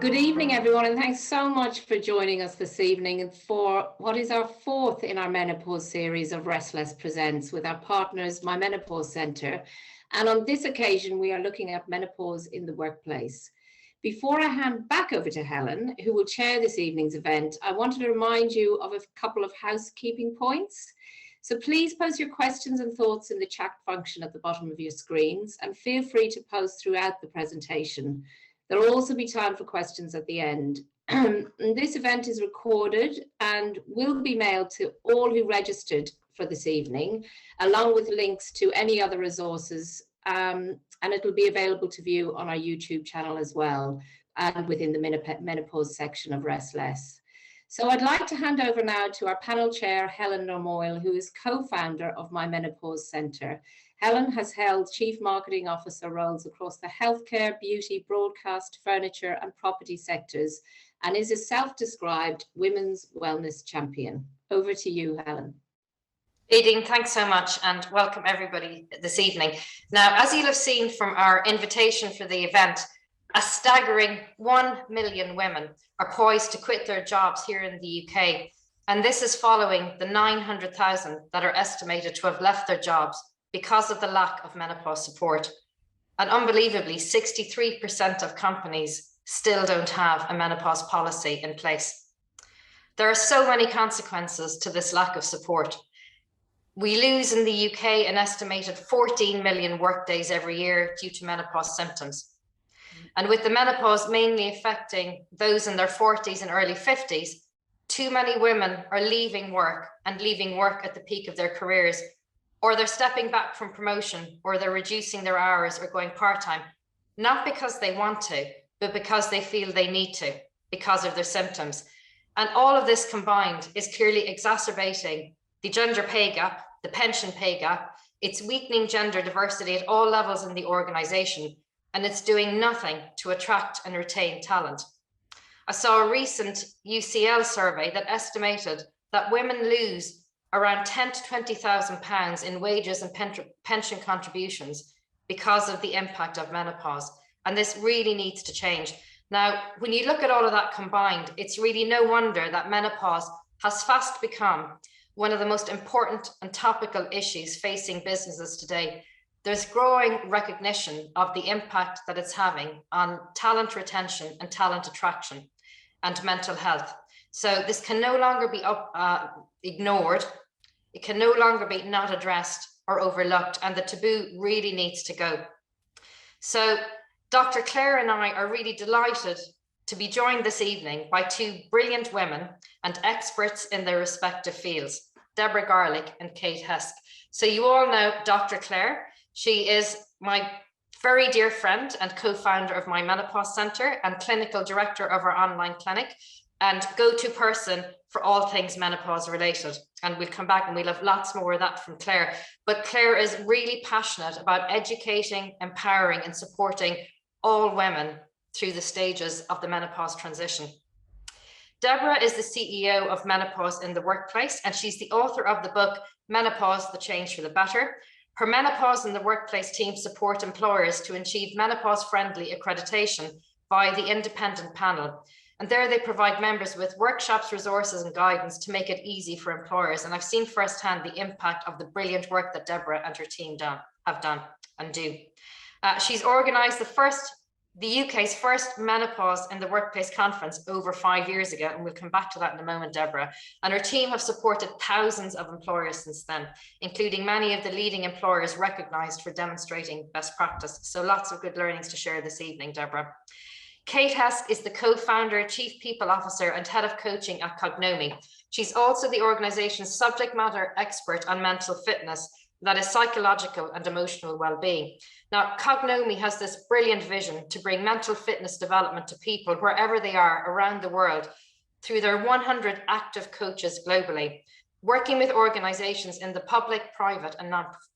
Good evening, everyone, and thanks so much for joining us this evening for what is our fourth in our menopause series of Restless Presents with our partners, My Menopause Centre. And on this occasion, we are looking at menopause in the workplace. Before I hand back over to Helen, who will chair this evening's event, I wanted to remind you of a couple of housekeeping points. So please post your questions and thoughts in the chat function at the bottom of your screens, and feel free to post throughout the presentation. There will also be time for questions at the end. This event is recorded and will be mailed to all who registered for this evening, along with links to any other resources, and it will be available to view on our YouTube channel as well, and within the menopause section of Restless. So I'd like to hand over now to our panel chair, Helen Normoyle, who is co-founder of My Menopause Centre. Helen has held Chief Marketing Officer roles across the healthcare, beauty, broadcast, furniture and property sectors, and is a self-described women's wellness champion. Over to you, Helen. Aideen, thanks so much and welcome everybody this evening. Now, as you'll have seen from our invitation for the event, a staggering 1 million women are poised to quit their jobs here in the UK. And this is following the 900,000 that are estimated to have left their jobs because of the lack of menopause support. And unbelievably, 63% of companies still don't have a menopause policy in place. There are so many consequences to this lack of support. We lose in the UK an estimated 14 million workdays every year due to menopause symptoms. And with the menopause mainly affecting those in their 40s and early 50s, too many women are leaving work and leaving work at the peak of their careers, or they're stepping back from promotion, or they're reducing their hours or going part-time, not because they want to, but because they feel they need to, because of their symptoms. And all of this combined is clearly exacerbating the gender pay gap, the pension pay gap. It's weakening gender diversity at all levels in the organization, and it's doing nothing to attract and retain talent. I saw a recent UCL survey that estimated that women lose around 10 to 20,000 pounds in wages and pension contributions because of the impact of menopause. And this really needs to change. Now, when you look at all of that combined, it's really no wonder that menopause has fast become one of the most important and topical issues facing businesses today. There's growing recognition of the impact that it's having on talent retention and talent attraction and mental health. So this can no longer be ignored. It can no longer be not addressed or overlooked, and the taboo really needs to go. So Dr. Claire and I are really delighted to be joined this evening by two brilliant women and experts in their respective fields, Deborah Garlick and Kate Hesk. So you all know Dr. Claire. She is my very dear friend and co-founder of My Menopause Centre and clinical director of our online clinic, and go-to person for all things menopause related. And we'll come back and we'll have lots more of that from Claire. But Claire is really passionate about educating, empowering and supporting all women through the stages of the menopause transition. Deborah is the CEO of Menopause in the Workplace, and she's the author of the book, Menopause, The Change for the Better. Her Menopause in the Workplace team support employers to achieve menopause-friendly accreditation by the independent panel. And there they provide members with workshops, resources and guidance to make it easy for employers. And I've seen firsthand the impact of the brilliant work that Deborah and her team have done and do. She's organised the UK's first Menopause in the Workplace conference over 5 years ago, and we'll come back to that in a moment, Deborah. And her team have supported thousands of employers since then, including many of the leading employers recognised for demonstrating best practice. So lots of good learnings to share this evening, Deborah. Kate Hesk is the co-founder, chief people officer and head of coaching at Cognomi. She's also the organization's subject matter expert on mental fitness, that is psychological and emotional well-being. Now, Cognomi has this brilliant vision to bring mental fitness development to people wherever they are around the world through their 100 active coaches globally, working with organizations in the public, private and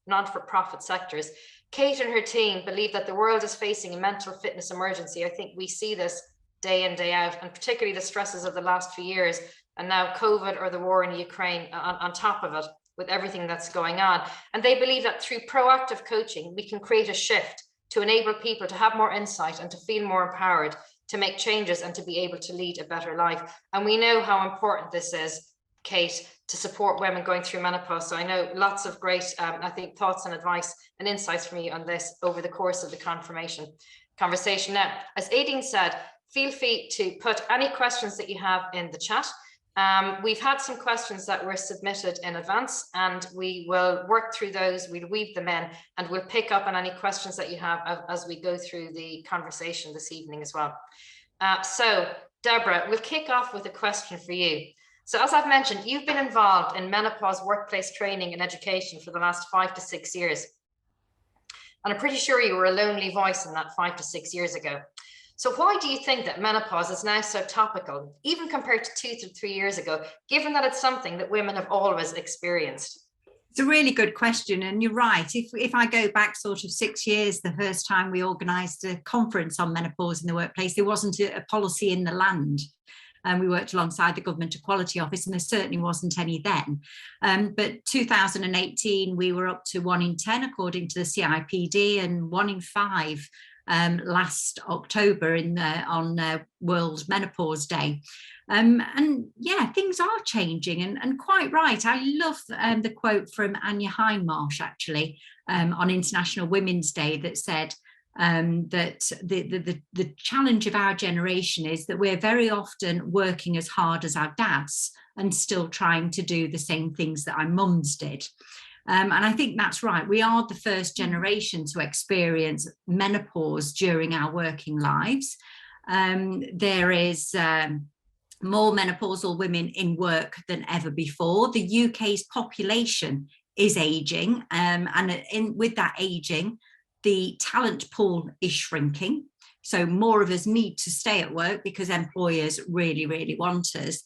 non-for-profit sectors. Kate and her team believe that the world is facing a mental fitness emergency. I think we see this day in, day out, and particularly the stresses of the last few years, and now COVID or the war in Ukraine on top of it, with everything that's going on. And they believe that through proactive coaching, we can create a shift to enable people to have more insight and to feel more empowered to make changes and to be able to lead a better life. And we know how important this is, Kate, to support women going through menopause. So I know lots of great, I think, thoughts and advice and insights from you on this over the course of the conversation. Now, as Aideen said, feel free to put any questions that you have in the chat. We've had some questions that were submitted in advance, and we will work through those. We'll weave them in, and we'll pick up on any questions that you have as we go through the conversation this evening as well. So, Deborah, we'll kick off with a question for you. So, as I've mentioned, you've been involved in menopause workplace training and education for the last 5 to 6 years. And I'm pretty sure you were a lonely voice in that 5 to 6 years ago. So why do you think that menopause is now so topical, even compared to 2 to 3 years ago, given that it's something that women have always experienced? It's a really good question, and you're right. If I go back sort of 6 years, the first time we organised a conference on menopause in the workplace, there wasn't a policy in the land. And we worked alongside the Government Equality Office, and there certainly wasn't any then. But 2018, we were up to 1 in 10, according to the CIPD, and 1 in 5 last October on World Menopause Day. And yeah, things are changing, and quite right. I love the quote from Anya Hindmarsh, actually, on International Women's Day, that said that the challenge of our generation is that we're very often working as hard as our dads and still trying to do the same things that our mums did. And I think that's right. We are the first generation to experience menopause during our working lives. There is more menopausal women in work than ever before. The UK's population is ageing, and with that ageing, the talent pool is shrinking. So more of us need to stay at work because employers really, really want us.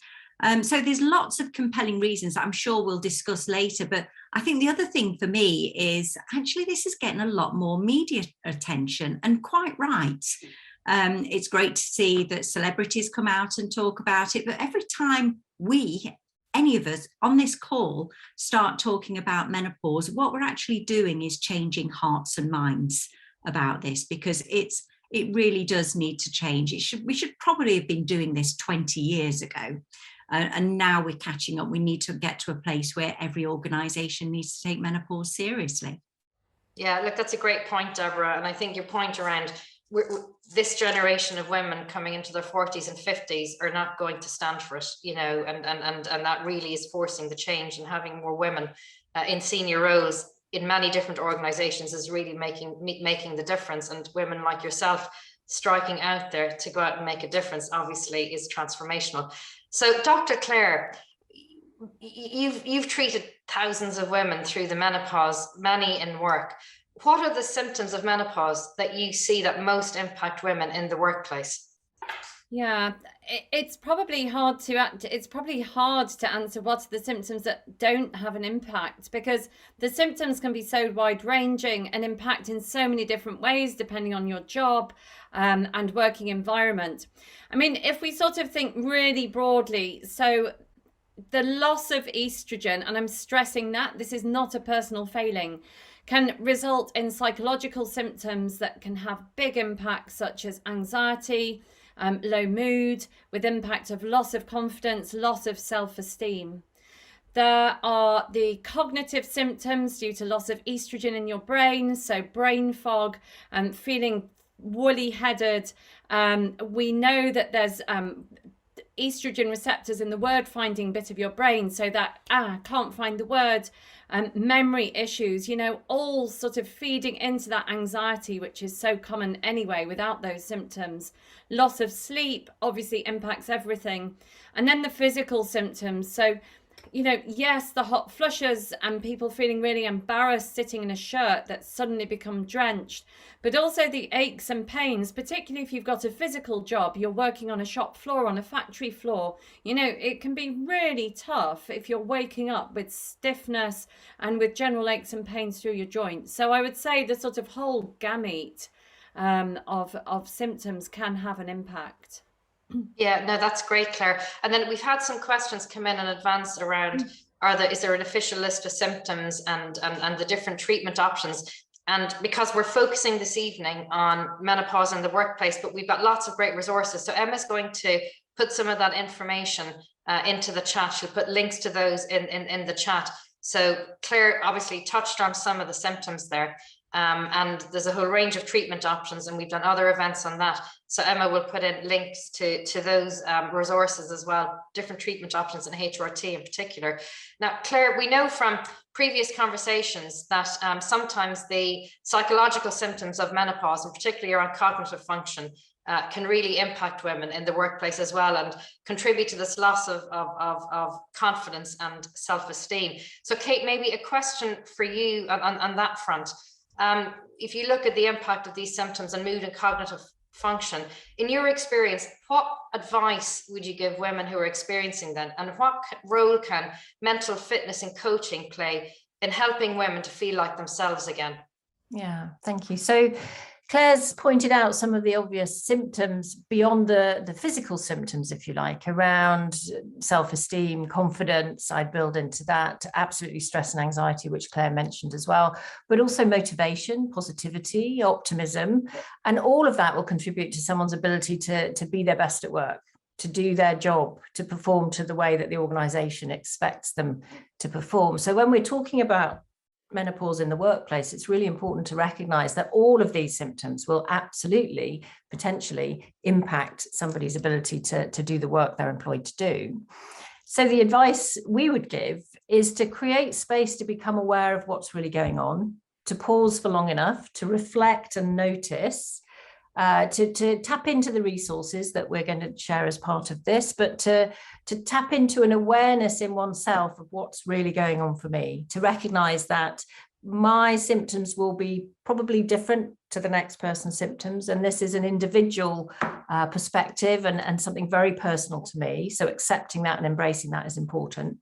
So there's lots of compelling reasons that I'm sure we'll discuss later. But I think the other thing for me is actually this is getting a lot more media attention, and quite right. It's great to see that celebrities come out and talk about it. But every time any of us on this call start talking about menopause, what we're actually doing is changing hearts and minds about this, because it really does need to change. We should probably have been doing this 20 years ago. And now we're catching up. We need to get to a place where every organisation needs to take menopause seriously. Yeah, look, that's a great point, Deborah. And I think your point around this generation of women coming into their 40s and 50s are not going to stand for it, you know, and that really is forcing the change, and having more women in senior roles in many different organisations is really making the difference. And women like yourself striking out there to go out and make a difference obviously is transformational. So Dr. Clare, you've treated thousands of women through the menopause, many in work. What are the symptoms of menopause that you see that most impact women in the workplace? Yeah, it's probably hard to answer what are the symptoms that don't have an impact, because the symptoms can be so wide ranging and impact in so many different ways depending on your job and working environment. I mean, if we sort of think really broadly, so the loss of estrogen, and I'm stressing that this is not a personal failing, can result in psychological symptoms that can have big impacts, such as anxiety, low mood, with impact of loss of confidence, loss of self-esteem. There are the cognitive symptoms due to loss of estrogen in your brain, so brain fog and feeling woolly-headed. We know that there's estrogen receptors in the word finding bit of your brain, so that can't find the word, memory issues, you know, all sort of feeding into that anxiety, which is so common anyway without those symptoms. Loss of sleep obviously impacts everything. And then the physical symptoms, so you know, yes, the hot flushes and people feeling really embarrassed sitting in a shirt that's suddenly become drenched, but also the aches and pains, particularly if you've got a physical job, you're working on a shop floor, on a factory floor, you know, it can be really tough if you're waking up with stiffness and with general aches and pains through your joints. So I would say the sort of whole gamut of symptoms can have an impact. Yeah, no, that's great, Claire. And then we've had some questions come in advance around, is there an official list of symptoms and the different treatment options? And because we're focusing this evening on menopause in the workplace, but we've got lots of great resources. So Emma's going to put some of that information into the chat. She'll put links to those in the chat. So Claire obviously touched on some of the symptoms there. And there's a whole range of treatment options, and we've done other events on that. So Emma will put in links to those resources as well, different treatment options in HRT in particular. Now, Claire, we know from previous conversations that sometimes the psychological symptoms of menopause, and particularly around cognitive function, can really impact women in the workplace as well, and contribute to this loss of confidence and self-esteem. So Kate, maybe a question for you on that front. If you look at the impact of these symptoms on mood and cognitive function, in your experience, what advice would you give women who are experiencing that? And what role can mental fitness and coaching play in helping women to feel like themselves again? Yeah, thank you. So Claire's pointed out some of the obvious symptoms beyond the physical symptoms, if you like, around self-esteem, confidence. I'd build into that, absolutely stress and anxiety, which Claire mentioned as well, but also motivation, positivity, optimism, and all of that will contribute to someone's ability to be their best at work, to do their job, to perform to the way that the organization expects them to perform. So when we're talking about menopause in the workplace, it's really important to recognize that all of these symptoms will absolutely potentially impact somebody's ability to do the work they're employed to do. So the advice we would give is to create space to become aware of what's really going on, to pause for long enough, to reflect and notice, to tap into the resources that we're going to share as part of this, but to tap into an awareness in oneself of what's really going on for me, to recognize that my symptoms will be probably different to the next person's symptoms. And this is an individual perspective and something very personal to me. So accepting that and embracing that is important.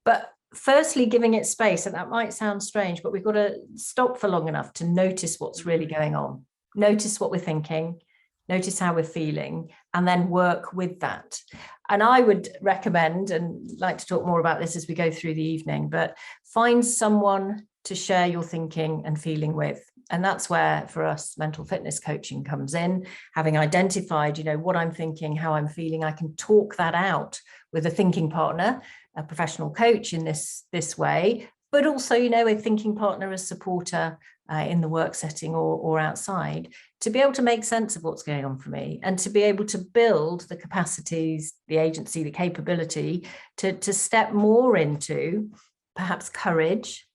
But firstly, giving it space, and that might sound strange, but we've got to stop for long enough to notice what's really going on. Notice what we're thinking, notice how we're feeling, and then work with that. And I would recommend, and like to talk more about this as we go through the evening, but find someone to share your thinking and feeling with. And that's where, for us, mental fitness coaching comes in. Having identified, what I'm thinking, how I'm feeling, I can talk that out with a thinking partner, a professional coach in this way, but also, a thinking partner, a supporter in the work setting or outside, to be able to make sense of what's going on for me and to be able to build the capacities, the agency, the capability to step more into perhaps courage.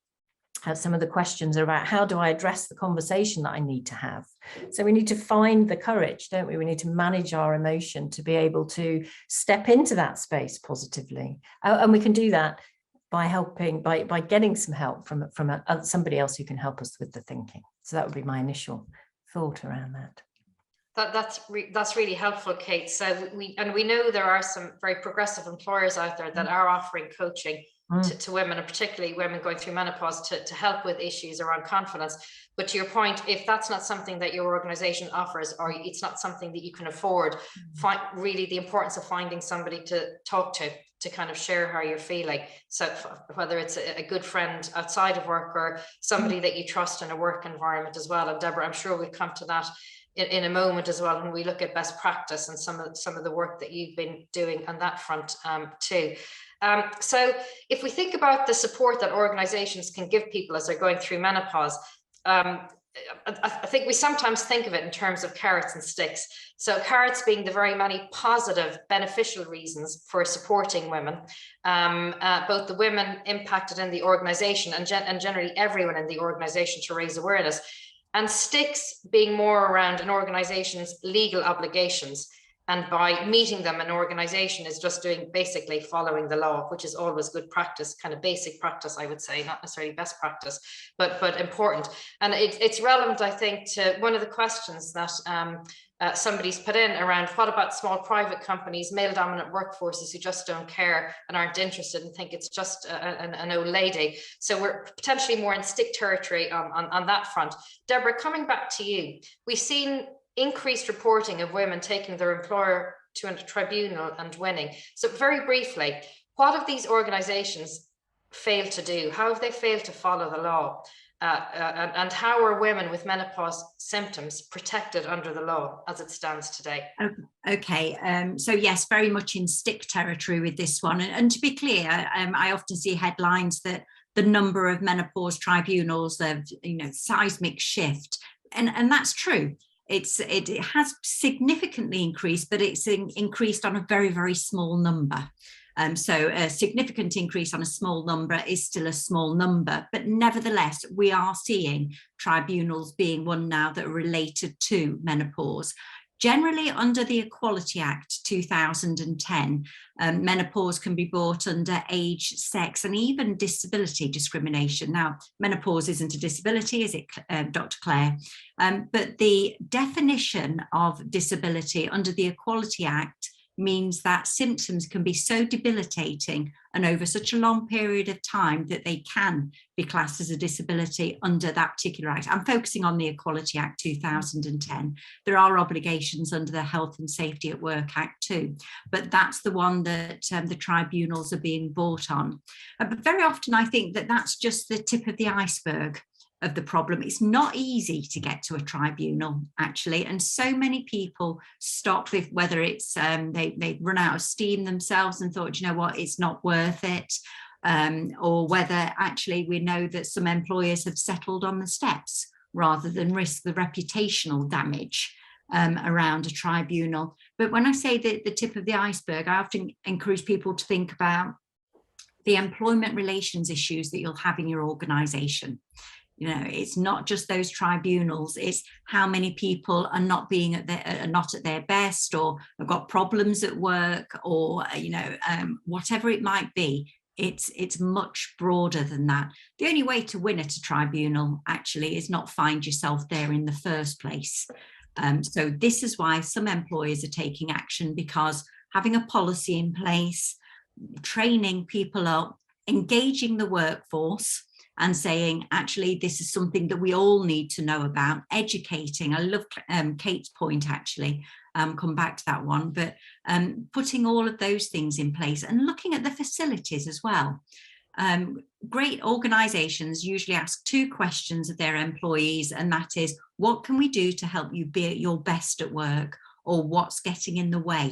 Some of the questions are about how do I address the conversation that I need to have? So we need to find the courage, don't we? We need to manage our emotion to be able to step into that space positively. And we can do that by helping, by getting some help from somebody else who can help us with the thinking. So that would be my initial thought around that. That's really helpful, Kate. So we know there are some very progressive employers out there that are offering coaching to women, and particularly women going through menopause, to help with issues around confidence. But to your point, if that's not something that your organization offers, or it's not something that you can afford, find really the importance of finding somebody to talk to kind of share how you're feeling. So whether it's a good friend outside of work or somebody that you trust in a work environment as well. And Deborah, I'm sure we'll come to that in a moment as well when we look at best practice and some of the work that you've been doing on that front too. So if we think about the support that organizations can give people as they're going through menopause, I think we sometimes think of it in terms of carrots and sticks. So carrots being the very many positive, beneficial reasons for supporting women, both the women impacted in the organization and generally everyone in the organization to raise awareness. And sticks being more around an organization's legal obligations. And by meeting them, an organization is just doing basically following the law, which is always good practice, kind of basic practice, I would say, not necessarily best practice, but important. And it's relevant, I think, to one of the questions that somebody's put in around what about small private companies, male dominant workforces who just don't care and aren't interested and think it's just an old lady. So we're potentially more in stick territory on that front. Deborah, coming back to you, we've seen increased reporting of women taking their employer to a tribunal and winning. So very briefly, what have these organizations failed to do? How have they failed to follow the law? and how are women with menopause symptoms protected under the law as it stands today? Okay, so yes, very much in stick territory with this one. And to be clear, I often see headlines that the number of menopause tribunals have, seismic shift, and that's true. It has significantly increased, but it's increased on a very, very small number. So a significant increase on a small number is still a small number, but nevertheless, we are seeing tribunals being one now that are related to menopause. Generally, under the Equality Act 2010, menopause can be brought under age, sex, and even disability discrimination. Now, menopause isn't a disability, is it, Dr. Claire? But the definition of disability under the Equality Act means that symptoms can be so debilitating and over such a long period of time that they can be classed as a disability under that particular act. I'm focusing on the Equality Act 2010. There are obligations under the Health and Safety at Work Act too, but that's the one that the tribunals are being brought on. But very often I think that that's just the tip of the iceberg of the problem. It's not easy to get to a tribunal, actually, and so many people stop with whether it's they've run out of steam themselves and thought, you know what, it's not worth it, or whether actually we know that some employers have settled on the steps rather than risk the reputational damage around a tribunal. But when I say the tip of the iceberg, I often encourage people to think about the employment relations issues that you'll have in your organisation. It's not just those tribunals, it's how many people are not being at their best, or have got problems at work, or whatever it might be. It's much broader than that. The only way to win at a tribunal actually is not find yourself there in the first place. So this is why some employers are taking action, because having a policy in place, training people up, engaging the workforce, and saying, actually, this is something that we all need to know about, educating. I love Kate's point, actually, come back to that one, but putting all of those things in place and looking at the facilities as well. Great organisations usually ask two questions of their employees, and that is, what can we do to help you be at your best at work, or what's getting in the way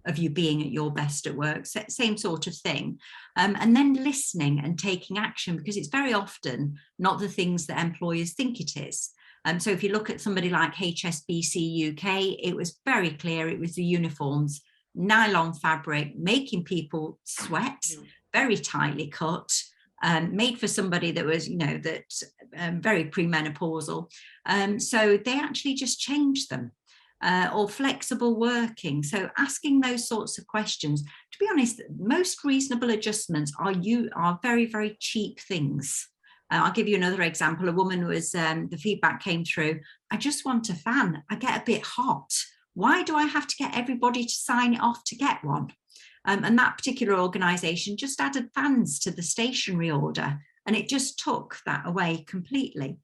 of you being at your best at work? Same sort of thing. And then listening and taking action, because it's very often not the things that employers think it is. So if you look at somebody like HSBC UK, it was very clear it was the uniforms, nylon fabric, making people sweat, very tightly cut, made for somebody that was, very premenopausal. So they actually just changed them. Or flexible working. So asking those sorts of questions. To be honest, most reasonable adjustments are very, very cheap things. I'll give you another example. A woman was, the feedback came through, I just want a fan. I get a bit hot. Why do I have to get everybody to sign it off to get one? And that particular organisation just added fans to the stationery order, and it just took that away completely.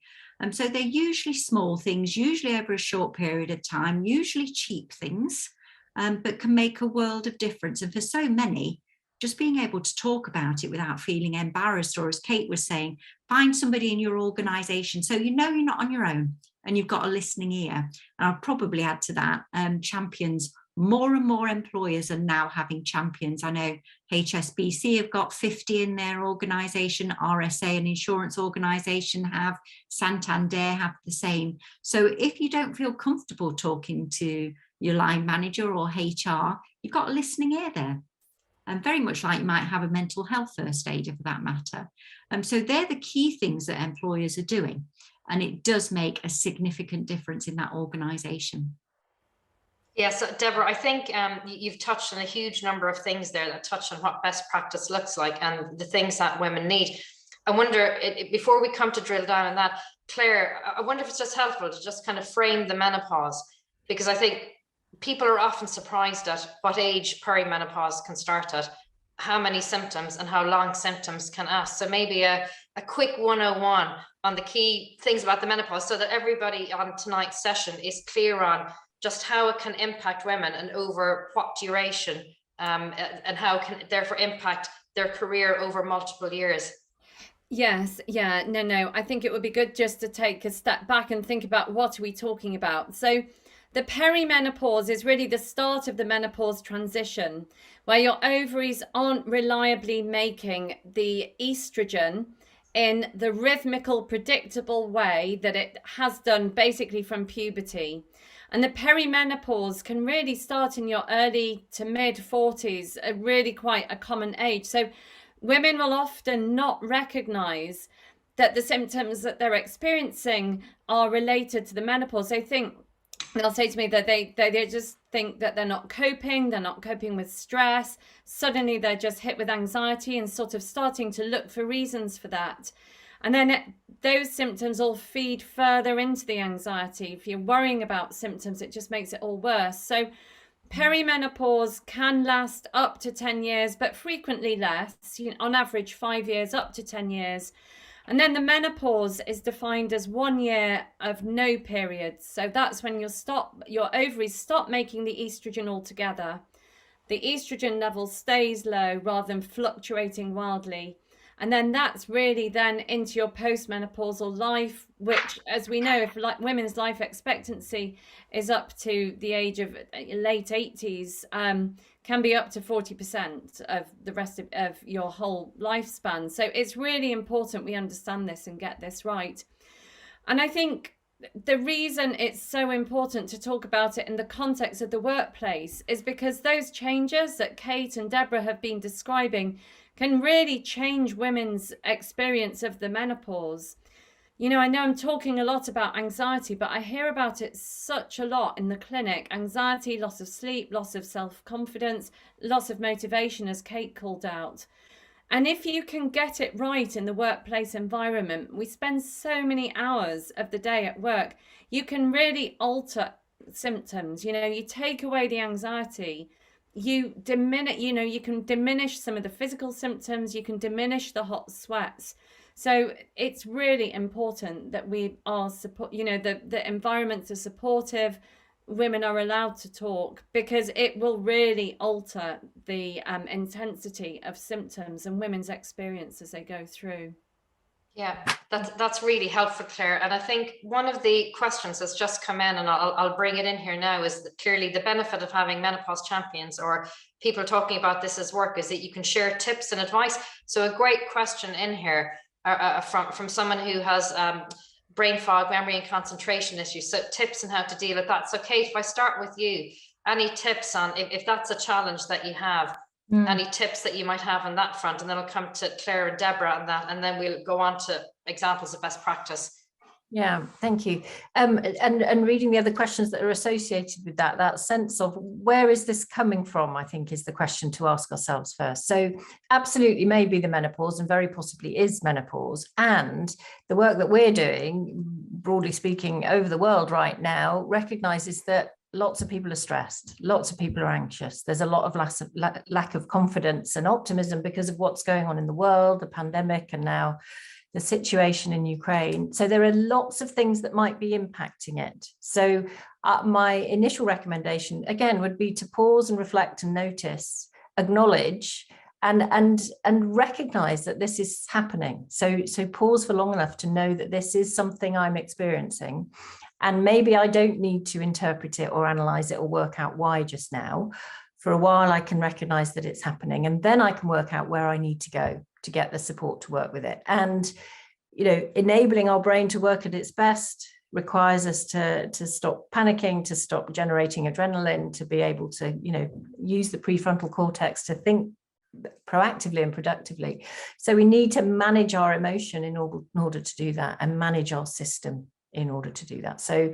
So they're usually small things, usually over a short period of time, usually cheap things, but can make a world of difference. And for so many, just being able to talk about it without feeling embarrassed, or as Kate was saying, find somebody in your organisation so you know you're not on your own and you've got a listening ear. And I'll probably add to that, champions. More and more employers are now having champions. I know HSBC have got 50 in their organisation, RSA, an insurance organisation, have, Santander have the same. So if you don't feel comfortable talking to your line manager or HR, you've got a listening ear there. And very much like you might have a mental health first aider for that matter. So they're the key things that employers are doing. And it does make a significant difference in that organisation. Yes, so Deborah, I think you've touched on a huge number of things there that touch on what best practice looks like and the things that women need. I wonder, before we come to drill down on that, Claire, I wonder if it's just helpful to just kind of frame the menopause, because I think people are often surprised at what age perimenopause can start at, how many symptoms and how long symptoms can last. So maybe a quick 101 on the key things about the menopause, so that everybody on tonight's session is clear on just how it can impact women and over what duration, and how it can therefore impact their career over multiple years. Yes, yeah, no. I think it would be good just to take a step back and think about what are we talking about. So the perimenopause is really the start of the menopause transition, where your ovaries aren't reliably making the estrogen in the rhythmical, predictable way that it has done basically from puberty. And the perimenopause can really start in your early to mid 40s, really quite a common age. So women will often not recognize that the symptoms that they're experiencing are related to the menopause. They'll say to me that they just think that they're not coping with stress. Suddenly they're just hit with anxiety and sort of starting to look for reasons for that. And then those symptoms all feed further into the anxiety. If you're worrying about symptoms, it just makes it all worse. So perimenopause can last up to 10 years, but frequently less, on average 5 years, up to 10 years. And then the menopause is defined as 1 year of no periods. So that's when your ovaries stop making the estrogen altogether. The estrogen level stays low rather than fluctuating wildly. And then that's really then into your postmenopausal life, which, as we know, if like women's life expectancy is up to the age of late 80s, can be up to 40% of the rest of your whole lifespan. So it's really important we understand this and get this right. And I think the reason it's so important to talk about it in the context of the workplace is because those changes that Kate and Deborah have been describing can really change women's experience of the menopause. I know I'm talking a lot about anxiety, but I hear about it such a lot in the clinic. Anxiety, loss of sleep, loss of self-confidence, loss of motivation, as Kate called out. And if you can get it right in the workplace environment, we spend so many hours of the day at work, you can really alter symptoms. You take away the anxiety, you can diminish some of the physical symptoms, you can diminish the hot sweats. So it's really important that we are the environments are supportive, women are allowed to talk, because it will really alter the intensity of symptoms and women's experience as they go through. Yeah, that's really helpful, Claire. And I think one of the questions that's just come in, and I'll bring it in here now, is that clearly the benefit of having menopause champions or people talking about this as work is that you can share tips and advice. So a great question in here from someone who has brain fog, memory and concentration issues. So tips on how to deal with that. So Kate, if I start with you, any tips on if that's a challenge that you have? Any tips that you might have on that front, and then I'll come to Claire and Deborah on that, and then we'll go on to examples of best practice. Yeah, thank you. And reading the other questions that are associated with that sense of where is this coming from, I think is the question to ask ourselves first. So absolutely maybe the menopause, and very possibly is menopause. And the work that we're doing, broadly speaking, over the world right now, recognizes that lots of people are stressed, lots of people are anxious. There's a lot of lack of confidence and optimism because of what's going on in the world, the pandemic, and now the situation in Ukraine. So there are lots of things that might be impacting it. So my initial recommendation, again, would be to pause and reflect and notice, acknowledge, and recognize that this is happening. So pause for long enough to know that this is something I'm experiencing. And maybe I don't need to interpret it or analyze it or work out why just now. For a while, I can recognize that it's happening, and then I can work out where I need to go to get the support to work with it. And, enabling our brain to work at its best requires us to stop panicking, to stop generating adrenaline, to be able to, use the prefrontal cortex to think proactively and productively. So we need to manage our emotion in order to do that, and manage our system in order to do that. So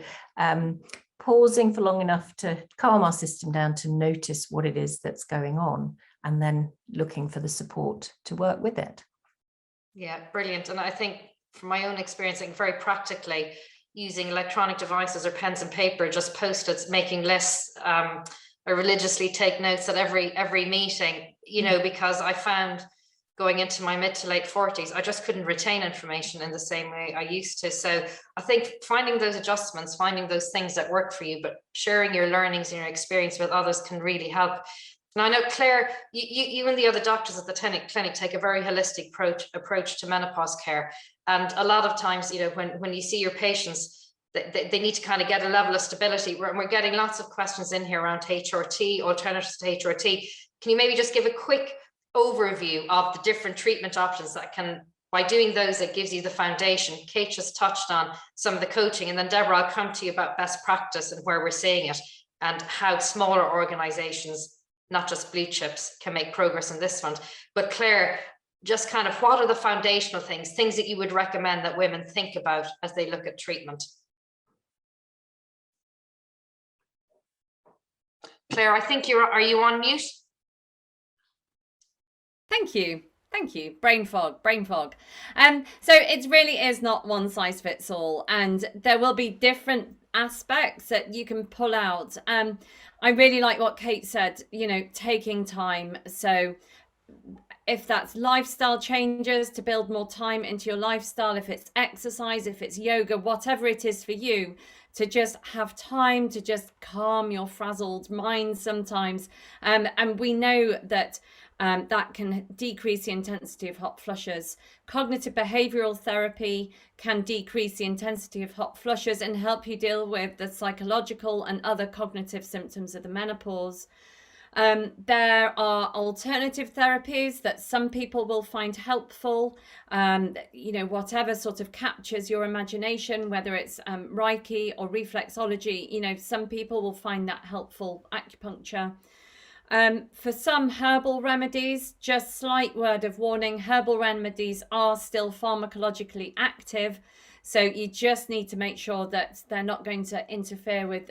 pausing for long enough to calm our system down, to notice what it is that's going on, and then looking for the support to work with it. Yeah, brilliant. And I think from my own experience, I think very practically, using electronic devices or pens and paper, just post-its, making lists, I religiously take notes at every meeting, because I found going into my mid to late 40s, I just couldn't retain information in the same way I used to. So I think finding those adjustments, finding those things that work for you, but sharing your learnings and your experience with others can really help. And I know, Claire, you and the other doctors at the clinic take a very holistic approach to menopause care. And a lot of times, when you see your patients, they need to kind of get a level of stability. We're getting lots of questions in here around HRT, alternatives to HRT. Can you maybe just give a quick overview of the different treatment options that can, by doing those, it gives you the foundation? Kate just touched on some of the coaching, and then Deborah, I'll come to you about best practice and where we're seeing it and how smaller organizations, not just blue chips, can make progress in this front. But Claire, just kind of what are the foundational things that you would recommend that women think about as they look at treatment? Claire, I think are you on mute? Thank you. Brain fog. So it really is not one size fits all, and there will be different aspects that you can pull out. I really like what Kate said, taking time. So if that's lifestyle changes, to build more time into your lifestyle, if it's exercise, if it's yoga, whatever it is for you, to just have time to just calm your frazzled mind sometimes. And we know that that can decrease the intensity of hot flushes. Cognitive behavioral therapy can decrease the intensity of hot flushes and help you deal with the psychological and other cognitive symptoms of the menopause. There are alternative therapies that some people will find helpful, whatever sort of captures your imagination, whether it's Reiki or reflexology, some people will find that helpful. Acupuncture. For some herbal remedies, just slight word of warning, herbal remedies are still pharmacologically active. So you just need to make sure that they're not going to interfere with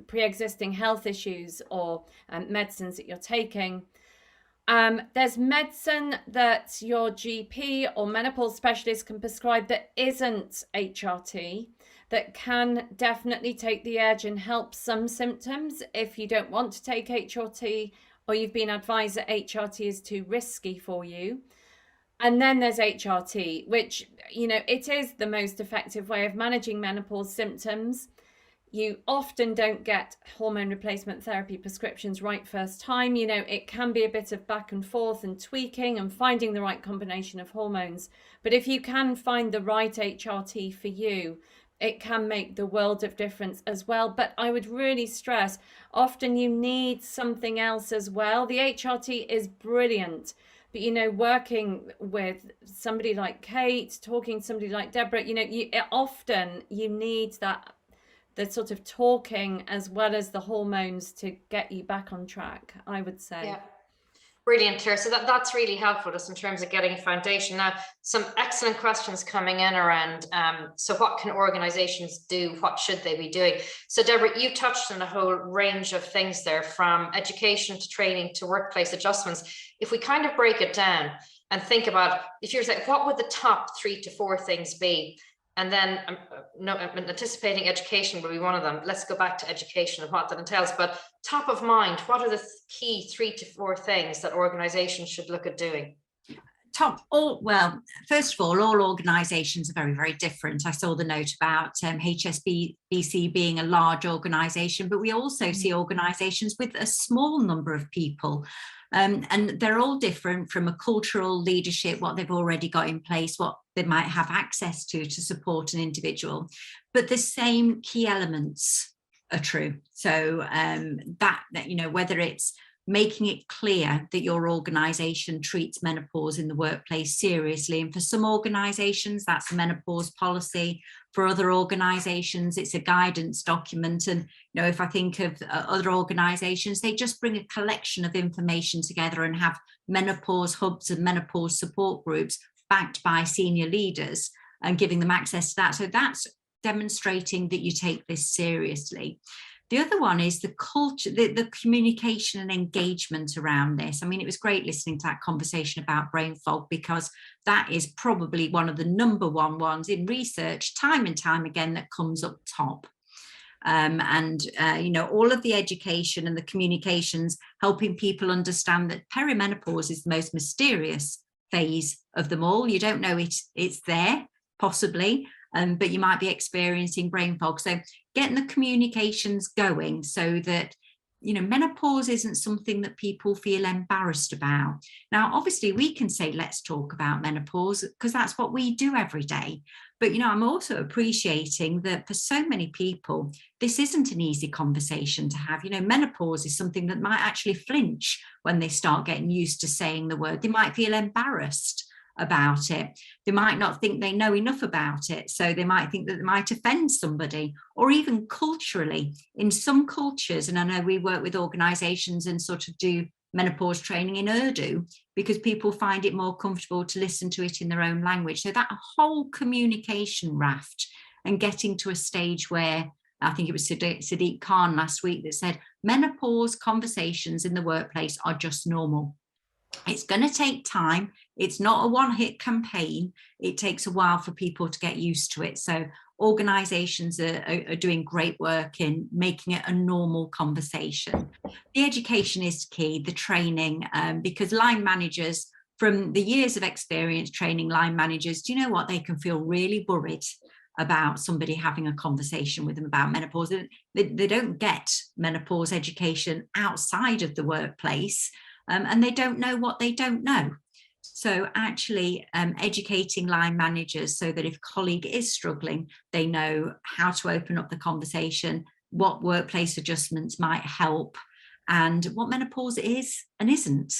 pre-existing health issues or medicines that you're taking. There's medicine that your GP or menopause specialist can prescribe that isn't HRT, that can definitely take the edge and help some symptoms if you don't want to take HRT or you've been advised that HRT is too risky for you. And then there's HRT, which, it is the most effective way of managing menopause symptoms. You often don't get hormone replacement therapy prescriptions right first time. It can be a bit of back and forth and tweaking and finding the right combination of hormones. But if you can find the right HRT for you, it can make the world of difference as well. But I would really stress, often you need something else as well. The HRT is brilliant. But, working with somebody like Kate, talking to somebody like Deborah, often you need the sort of talking as well as the hormones to get you back on track, I would say. Yeah. Brilliant, Claire. So that's really helpful just in terms of getting a foundation. Now, some excellent questions coming in around, so what can organizations do? What should they be doing? So Deborah, you touched on a whole range of things there, from education to training to workplace adjustments. If we kind of break it down and think about, if you're saying, what would the top 3 to 4 things be? And then I'm anticipating education will be one of them. Let's go back to education and what that entails. But top of mind, what are the key 3 to 4 things that organizations should look at doing? First of all organizations are very, very different. I saw the note about HSBC being a large organization, but we also see organizations with a small number of people. And they're all different from a cultural leadership, what they've already got in place, what they might have access to support an individual. But the same key elements are true. So whether it's making it clear that your organization treats menopause in the workplace seriously. And for some organizations, that's a menopause policy. For other organizations, it's a guidance document. And, if I think of other organizations, they just bring a collection of information together and have menopause hubs and menopause support groups backed by senior leaders and giving them access to that. So that's demonstrating that you take this seriously. The other one is the culture, the communication and engagement around this. I mean, it was great listening to that conversation about brain fog, because that is probably one of the number one ones in research, time and time again, that comes up top. All of the education and the communications helping people understand that perimenopause is the most mysterious phase of them all. You don't know it's there, possibly, but you might be experiencing brain fog. So getting the communications going so that menopause isn't something that people feel embarrassed about. Now, obviously, we can say, let's talk about menopause, because that's what we do every day. But, I'm also appreciating that for so many people, this isn't an easy conversation to have. Menopause is something that might actually flinch when they start getting used to saying the word. They might feel embarrassed about it. They might not think they know enough about it, so they might think that they might offend somebody. Or even culturally, in some cultures, and I know we work with organizations and sort of do menopause training in Urdu because people find it more comfortable to listen to it in their own language. So that whole communication raft, and getting to a stage where, I think it was Sadiq Khan last week that said, menopause conversations in the workplace are just normal. It's going to take time. It's not a one-hit campaign. It takes a while for people to get used to it. So organizations are doing great work in making it a normal conversation. The education is key, the training, because line managers, from the years of experience training line managers, do you know what? They can feel really worried about somebody having a conversation with them about menopause. They don't get menopause education outside of the workplace. And they don't know what they don't know. So actually educating line managers so that if a colleague is struggling, they know how to open up the conversation, what workplace adjustments might help, and what menopause is and isn't.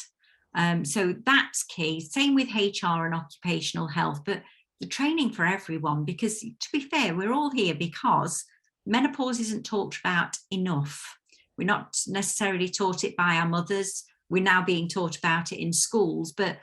So that's key. Same with HR and occupational health, but the training for everyone, because to be fair, we're all here because menopause isn't talked about enough. We're not necessarily taught it by our mothers. We're now being taught about it in schools, but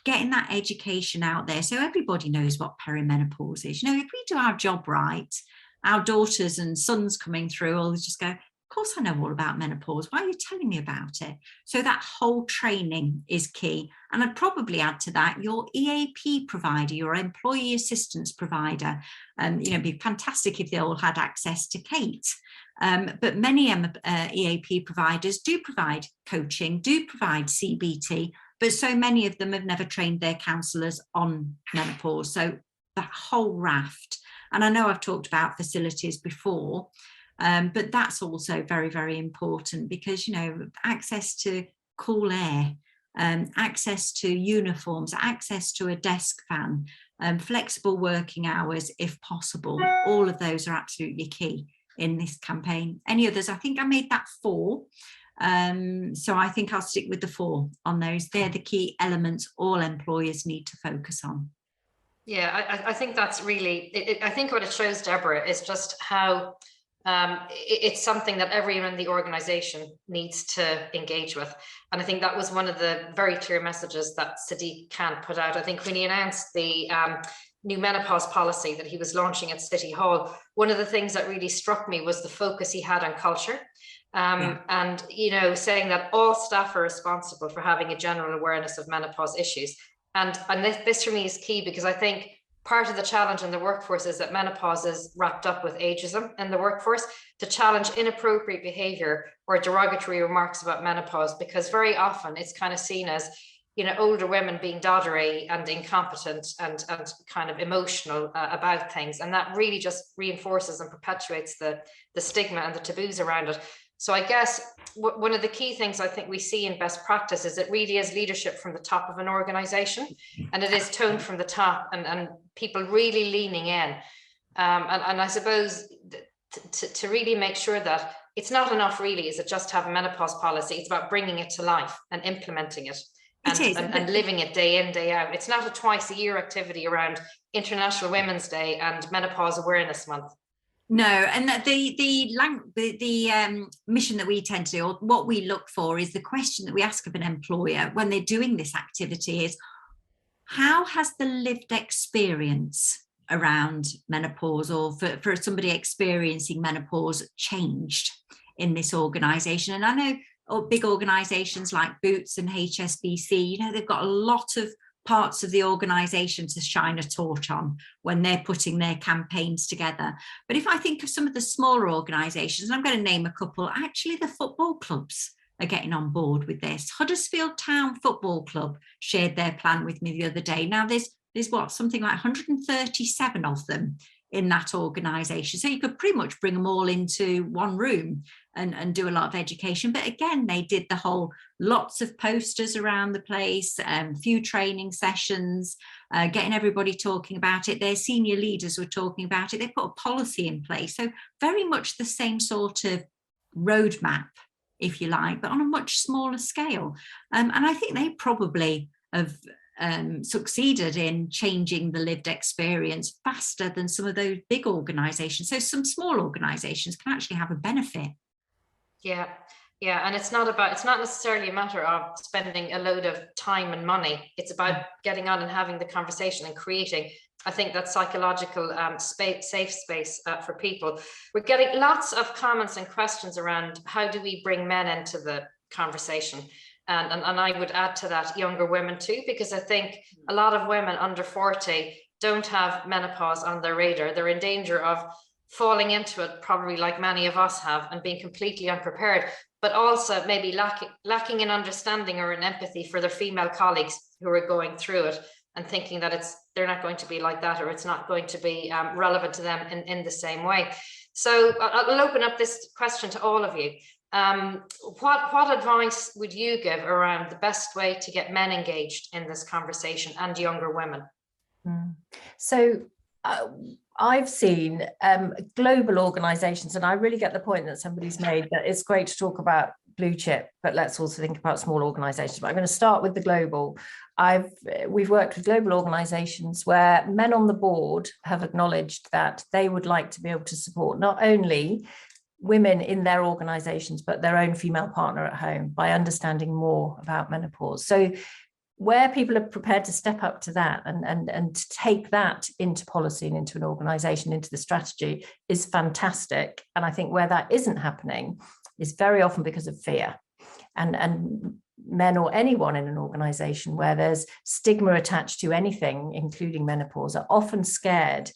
getting that education out there so everybody knows what perimenopause is. If we do our job right, our daughters and sons coming through will just go, of course I know all about menopause. Why are you telling me about it? So that whole training is key. And I'd probably add to that your EAP provider, your employee assistance provider. It'd be fantastic if they all had access to Kate. But many EAP providers do provide coaching, do provide CBT, but so many of them have never trained their counsellors on menopause. So that whole raft. And I know I've talked about facilities before, but that's also very, very important because, access to cool air, access to uniforms, access to a desk fan, flexible working hours if possible, all of those are absolutely key in this campaign. Any others? I think I made that 4. So I think I'll stick with the 4 on those. They're the key elements all employers need to focus on. Yeah, I think that's really, I think what it shows, Deborah, is just how it's something that everyone in the organization needs to engage with. And I think that was one of the very clear messages that Sadiq Khan put out. I think when he announced the new menopause policy that he was launching at City Hall, one of the things that really struck me was the focus he had on culture. And, saying that all staff are responsible for having a general awareness of menopause issues. And this for me is key because I think part of the challenge in the workforce is that menopause is wrapped up with ageism in the workforce, to challenge inappropriate behavior or derogatory remarks about menopause, because very often it's kind of seen as, older women being doddery and incompetent and kind of emotional about things. And that really just reinforces and perpetuates the stigma and the taboos around it. So I guess one of the key things I think we see in best practice is it really is leadership from the top of an organization, and it is toned from the top and people really leaning in. And I suppose to really make sure that it's not enough really is it just have a menopause policy. It's about bringing it to life and implementing it. And living it day in, day out. It's not a twice a year activity around International Women's Day and Menopause Awareness Month. No, and the mission that we tend to do, or what we look for, is the question that we ask of an employer when they're doing this activity is, how has the lived experience around menopause, or for somebody experiencing menopause, changed in this organisation? And I know big organisations like Boots and HSBC, they've got a lot of parts of the organisation to shine a torch on when they're putting their campaigns together. But if I think of some of the smaller organisations, and I'm going to name a couple, actually the football clubs are getting on board with this. Huddersfield Town Football Club shared their plan with me the other day. Now there's something like 137 of them in that organisation. So you could pretty much bring them all into one room and do a lot of education. But again, they did the whole lots of posters around the place, few training sessions, getting everybody talking about it. Their senior leaders were talking about it. They put a policy in place. So very much the same sort of roadmap, if you like, but on a much smaller scale. And I think they probably have succeeded in changing the lived experience faster than some of those big organisations. So some small organisations can actually have a benefit. Yeah, and it's not necessarily a matter of spending a load of time and money. It's about getting on and having the conversation and creating, I think, that psychological safe space for people. We're getting lots of comments and questions around how do we bring men into the conversation. And I would add to that younger women too, because I think a lot of women under 40 don't have menopause on their radar. They're in danger of falling into it, probably like many of us have, and being completely unprepared, but also maybe lacking in understanding or in empathy for their female colleagues who are going through it, and thinking that they're not going to be like that, or it's not going to be relevant to them in the same way. So I'll open up this question to all of you. What advice would you give around the best way to get men engaged in this conversation and younger women? So I've seen global organizations, and I really get the point that somebody's made, that it's great to talk about blue chip, but let's also think about small organizations. But I'm going to start with the global. We've worked with global organizations where men on the board have acknowledged that they would like to be able to support not only women in their organizations, but their own female partner at home by understanding more about menopause. So where people are prepared to step up to that and take that into policy and into an organization, into the strategy, is fantastic. And I think where that isn't happening is very often because of fear. And men or anyone in an organization where there's stigma attached to anything, including menopause, are often scared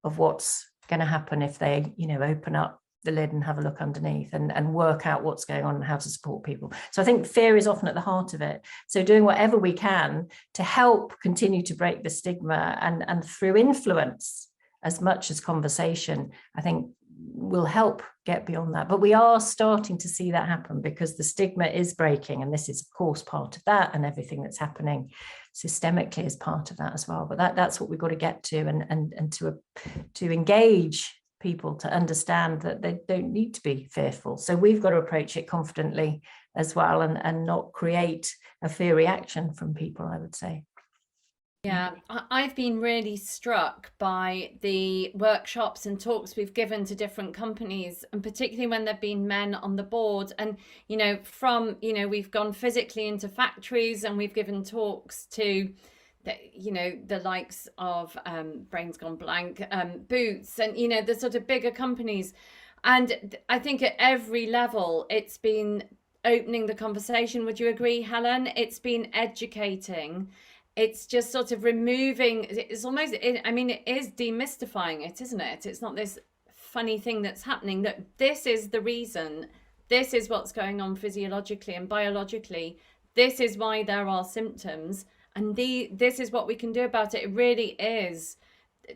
of what's going to happen if they, open up the lid and have a look underneath and work out what's going on and how to support people. So I think fear is often at the heart of it. So doing whatever we can to help continue to break the stigma and through influence as much as conversation, I think will help get beyond that. But we are starting to see that happen because the stigma is breaking, and this is of course part of that, and everything that's happening systemically is part of that as well. But that's what we've got to get to, and to engage people to understand that they don't need to be fearful. So we've got to approach it confidently as well, and not create a fear reaction from people, I would say. Yeah, I've been really struck by the workshops and talks we've given to different companies, and particularly when there've been men on the board. And, we've gone physically into factories and we've given talks to the likes of brain's gone blank, Boots, and the sort of bigger companies. And I think at every level it's been opening the conversation. Would you agree, Helen? It's been educating. It's just sort of removing, it's almost, it is demystifying it, isn't it? It's not this funny thing that's happening, that this is the reason, this is what's going on physiologically and biologically, this is why there are symptoms, and this is what we can do about it. It really is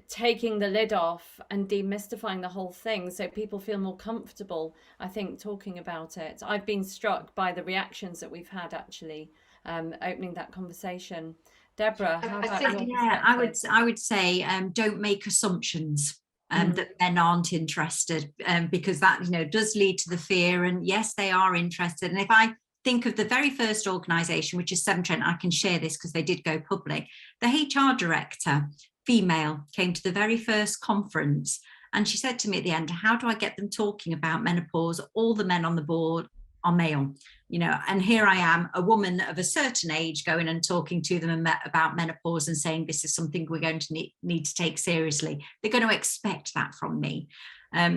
taking the lid off and demystifying the whole thing so people feel more comfortable, I think, talking about it. I've been struck by the reactions that we've had, actually, opening that conversation. Deborah, how about your perspective? I would say don't make assumptions that men aren't interested, because that does lead to the fear. And yes, they are interested. And if I think of the very first organisation, which is Severn Trent, I can share this because they did go public. The HR director, female, came to the very first conference, and she said to me at the end, "How do I get them talking about menopause? All the men on the board are male, and here I am, a woman of a certain age, going and talking to them about menopause and saying this is something we're going to need to take seriously. They're going to expect that from me."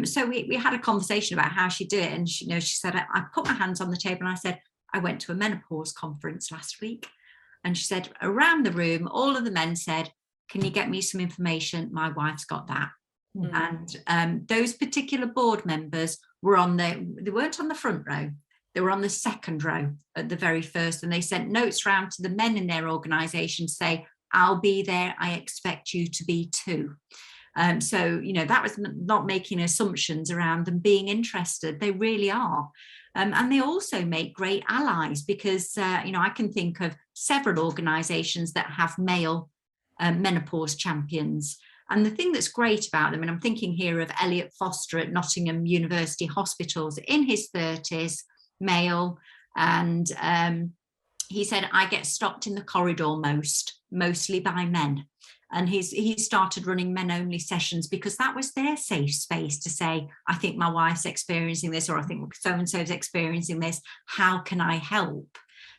So we had a conversation about how she did it, and she said, I put my hands on the table and I said, "I went to a menopause conference last week," and she said, around the room, all of the men said, "Can you get me some information? My wife's got that." And those particular board members they weren't on the front row. They were on the second row at the very first, and they sent notes round to the men in their organisation, say, "I'll be there. I expect you to be too." So, you know, that was not making assumptions around them being interested. They really are. And they also make great allies because, you know, I can think of several organisations that have male menopause champions. And the thing that's great about them, and I'm thinking here of Elliot Foster at Nottingham University Hospitals, in his 30s, male, and he said, I get stopped in the corridor mostly by men. And he started running men-only sessions because that was their safe space to say, I think my wife's experiencing this, or I think so-and-so's experiencing this. How can I help?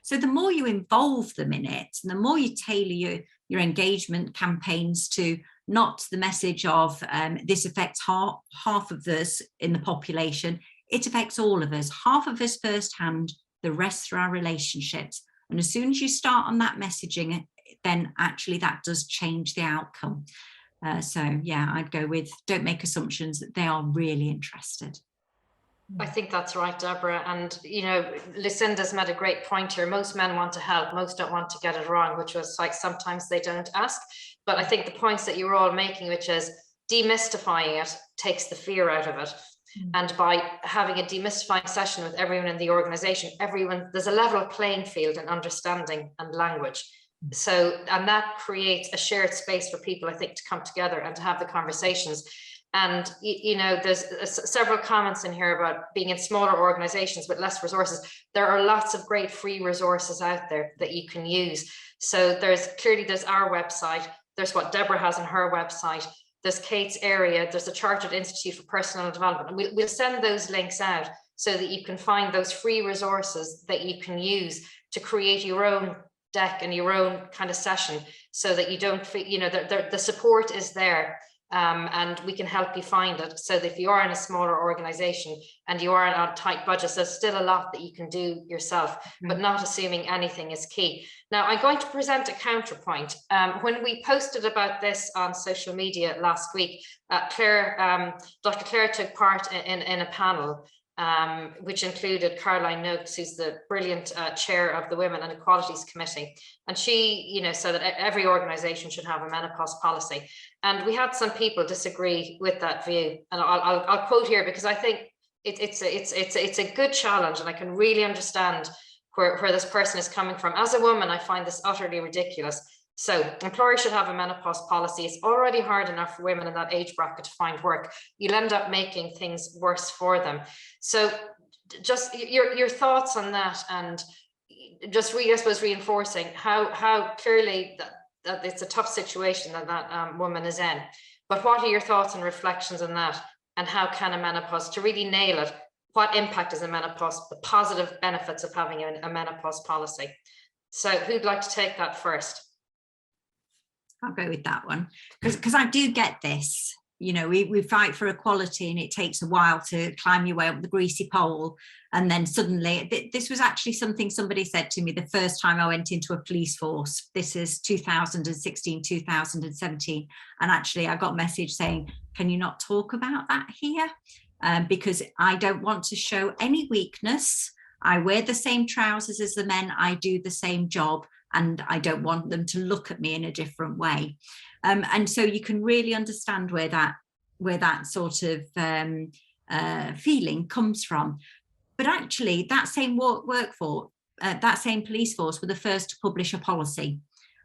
So the more you involve them in it, and the more you tailor your engagement campaigns to not the message of this affects half of us in the population, it affects all of us, half of us firsthand, the rest through our relationships. And as soon as you start on that messaging, then actually that does change the outcome. So yeah, I'd go with don't make assumptions that they are really interested. I think that's right, Deborah. And, you know, Lucinda's made a great point here. Most men want to help, most don't want to get it wrong, which was like sometimes they don't ask. But I think the points that you're all making, which is demystifying it, takes the fear out of it. And by having a demystifying session with everyone in the organization, there's a level playing field in understanding and language. So, and that creates a shared space for people, I think, to come together and to have the conversations. And, you know, there's several comments in here about being in smaller organizations with less resources. There are lots of great free resources out there that you can use. So there's our website, there's what Deborah has on her website, there's Kate's area, there's the Chartered Institute for Personal Development. And we'll send those links out so that you can find those free resources that you can use to create your own deck and your own kind of session, so that you don't feel, you know, the support is there, and we can help you find it. So that if you are in a smaller organization and you are on tight budgets, there's still a lot that you can do yourself, but not assuming anything is key. Now, I'm going to present a counterpoint. When we posted about this on social media last week, Dr. Claire took part in a panel which included Caroline Noakes, who's the brilliant chair of the Women and Equalities Committee. And she, you know, said that every organization should have a menopause policy. And we had some people disagree with that view. And I'll quote here, because I think it's a good challenge, and I can really understand where this person is coming from. As a woman, I find this utterly ridiculous. So employers should have a menopause policy. It's already hard enough for women in that age bracket to find work. You'll end up making things worse for them. So just your thoughts on that, and just really, I suppose, reinforcing how clearly that it's a tough situation that woman is in. But what are your thoughts and reflections on that? And how can a menopause, to really nail it, what impact is a menopause, the positive benefits of having a menopause policy? So who'd like to take that first? I'll go with that one, because I do get this. You know, we fight for equality, and it takes a while to climb your way up the greasy pole. And then suddenly, this was actually something somebody said to me the first time I went into a police force. This is 2016, 2017. And actually, I got a message saying, can you not talk about that here? Because I don't want to show any weakness. I wear the same trousers as the men. I do the same job. And I don't want them to look at me in a different way. And so you can really understand where that sort of feeling comes from. But actually, that same workforce, that same police force were the first to publish a policy.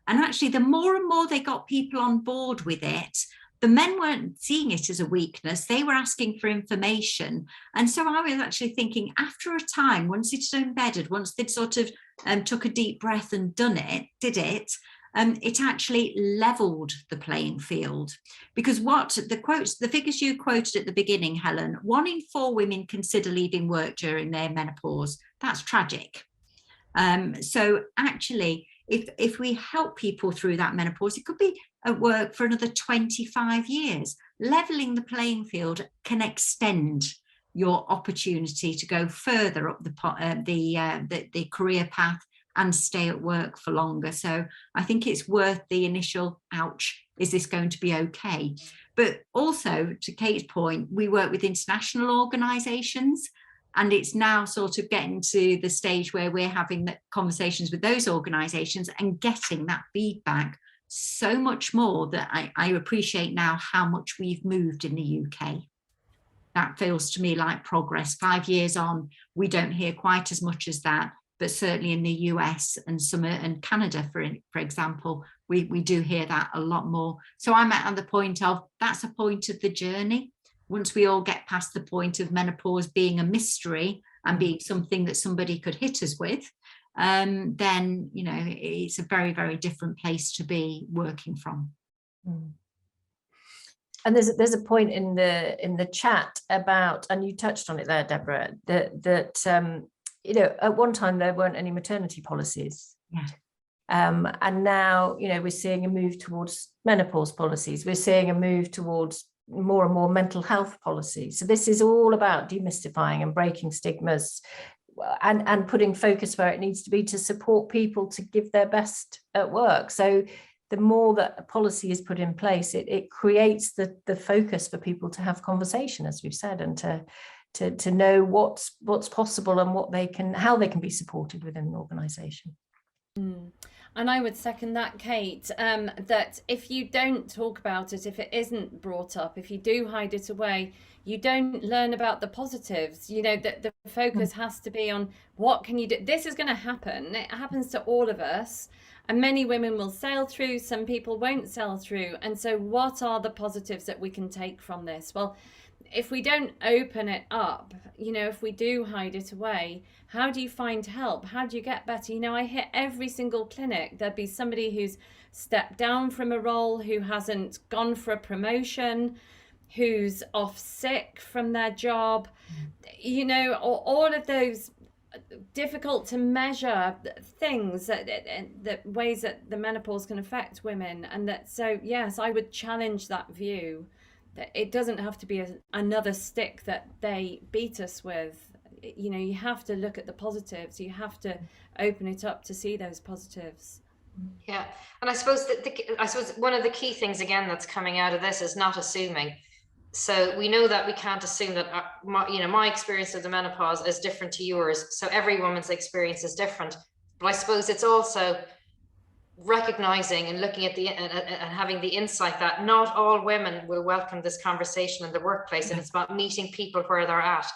And actually, the more and more they got people on board with it, the men weren't seeing it as a weakness. They were asking for information. And so I was actually thinking, after a time, once it's embedded, once they'd sort of took a deep breath and did it, it actually leveled the playing field. Because what the figures you quoted at the beginning, Helen, 1 in 4 women consider leaving work during their menopause. That's tragic. So actually, if we help people through that menopause, it could be at work for another 25 years. Leveling the playing field can extend your opportunity to go further up the career path and stay at work for longer. So I think it's worth the initial ouch, is this going to be okay? But also, to Kate's point, we work with international organisations, and it's now sort of getting to the stage where we're having the conversations with those organisations and getting that feedback so much more that I appreciate now how much we've moved in the UK. That feels to me like progress. 5 years on, we don't hear quite as much as that, but certainly in the US and Canada, for example, we do hear that a lot more. So I'm at the point of, that's a point of the journey. Once we all get past the point of menopause being a mystery and being something that somebody could hit us with, then, you know, it's a very, very different place to be working from. And there's a point in the chat about, and you touched on it there, Deborah, that you know, at one time there weren't any maternity policies. Yeah. And now, you know, we're seeing a move towards menopause policies. We're seeing a move towards more and more mental health policies. So this is all about demystifying and breaking stigmas, and putting focus where it needs to be to support people to give their best at work. So the more that a policy is put in place, it creates the focus for people to have conversation, as we've said, and to know what's possible and how they can be supported within an organisation. And I would second that, Kate, that if you don't talk about it, if it isn't brought up, if you do hide it away, you don't learn about the positives. You know, that the focus has to be on what can you do. This is going to happen. It happens to all of us. And many women will sail through, some people won't sail through. And so what are the positives that we can take from this? Well, if we don't open it up, you know, if we do hide it away, how do you find help? How do you get better? You know, I hit every single clinic, there'd be somebody who's stepped down from a role, who hasn't gone for a promotion, who's off sick from their job, you know, all of those difficult to measure things, that ways that the menopause can affect women. And that, so yes, I would challenge that view that it doesn't have to be another stick that they beat us with. You know, you have to look at the positives. You have to open it up to see those positives. Yeah, and I suppose one of the key things again that's coming out of this is not assuming. So we know that we can't assume that my experience of the menopause is different to yours. So every woman's experience is different. But I suppose it's also recognizing and looking at and having the insight that not all women will welcome this conversation in the workplace, and it's about meeting people where they're at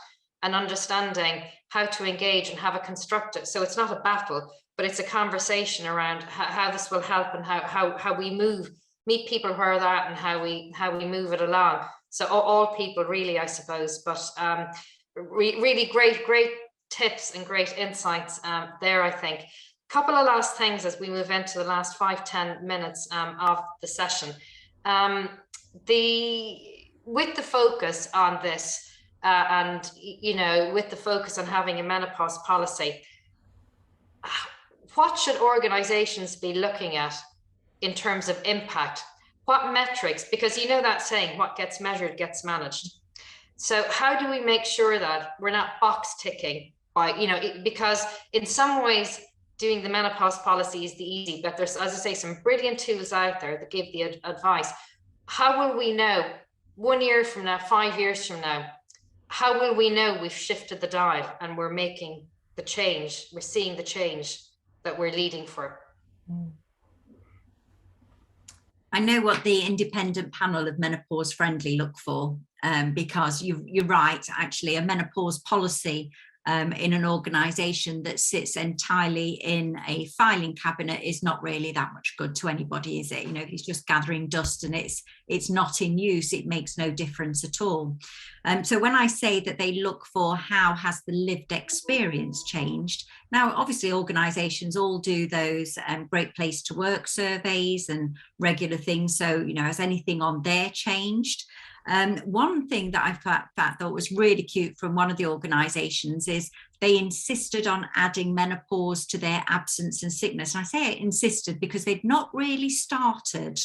and understanding how to engage and have a constructive. So it's not a battle, but it's a conversation around how this will help and how we meet people where they're at and how we move it along. So all people really, I suppose, but really great tips and great insights there, I think. Couple of last things as we move into the last 5-10 minutes of the session. With the focus on this and, you know, with the focus on having a menopause policy, what should organizations be looking at in terms of impact? What metrics? Because you know that saying, what gets measured gets managed. So how do we make sure that we're not box ticking by, you know, because in some ways, doing the menopause policy is the easy, but there's, as I say, some brilliant tools out there that give the advice. How will we know 1 year from now, 5 years from now, how will we know we've shifted the dial and we're making the change, we're seeing the change that we're leading for? I know what the independent panel of Menopause Friendly look for, because you're right, actually, a menopause policy in an organisation that sits entirely in a filing cabinet is not really that much good to anybody, is it? You know, it's just gathering dust and it's not in use. It makes no difference at all. So when I say that they look for how has the lived experience changed, now obviously organisations all do those great place to work surveys and regular things. So, you know, has anything on there changed? One thing that I thought was really cute from one of the organisations is they insisted on adding menopause to their absence and sickness. And I say insisted because they'd not really started